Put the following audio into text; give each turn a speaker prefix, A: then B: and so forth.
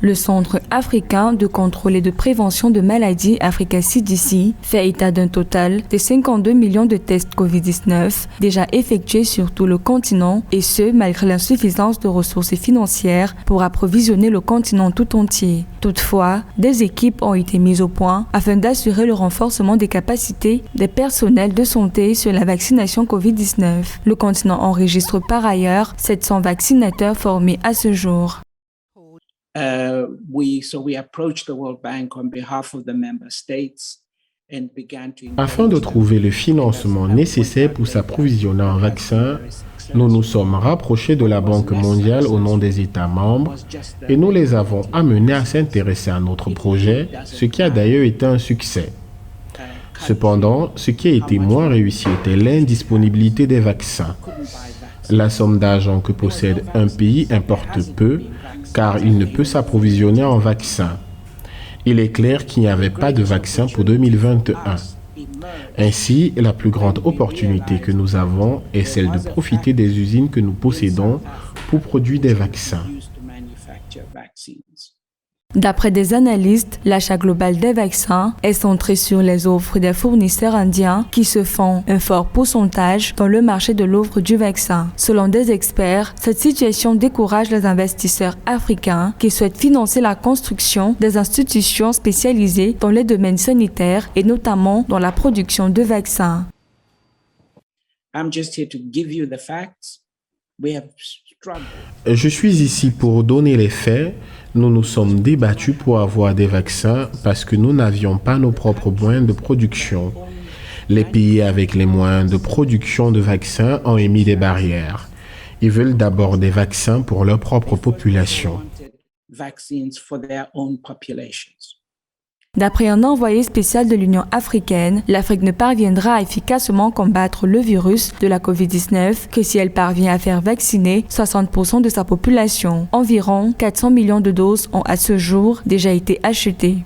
A: Le Centre africain de contrôle et de prévention de maladies, Africa CDC, fait état d'un total de 52 millions de tests COVID-19 déjà effectués sur tout le continent, et ce, malgré l'insuffisance de ressources financières pour approvisionner le continent tout entier. Toutefois, des équipes ont été mises au point afin d'assurer le renforcement des capacités des personnels de santé sur la vaccination COVID-19. Le continent enregistre par ailleurs 700 vaccinateurs formés à ce jour.
B: Afin de trouver le financement nécessaire pour s'approvisionner en vaccins, nous nous sommes rapprochés de la Banque mondiale au nom des États membres et nous les avons amenés à s'intéresser à notre projet, ce qui a d'ailleurs été un succès. Cependant, ce qui a été moins réussi était l'indisponibilité des vaccins. La somme d'argent que possède un pays importe peu, car il ne peut s'approvisionner en vaccins. Il est clair qu'il n'y avait pas de vaccin pour 2021. Ainsi, la plus grande opportunité que nous avons est celle de profiter des usines que nous possédons pour produire des vaccins.
A: D'après des analystes, l'achat global des vaccins est centré sur les offres des fournisseurs indiens qui se font un fort pourcentage dans le marché de l'offre du vaccin. Selon des experts, cette situation décourage les investisseurs africains qui souhaitent financer la construction des institutions spécialisées dans les domaines sanitaires et notamment dans la production de vaccins.
B: Je suis ici pour donner les faits. Nous nous sommes débattus pour avoir des vaccins parce que nous n'avions pas nos propres moyens de production. Les pays avec les moyens de production de vaccins ont émis des barrières. Ils veulent d'abord des vaccins pour leur propre population.
A: D'après un envoyé spécial de l'Union africaine, l'Afrique ne parviendra à efficacement combattre le virus de la COVID-19 que si elle parvient à faire vacciner 60% de sa population. Environ 400 millions de doses ont à ce jour déjà été achetées.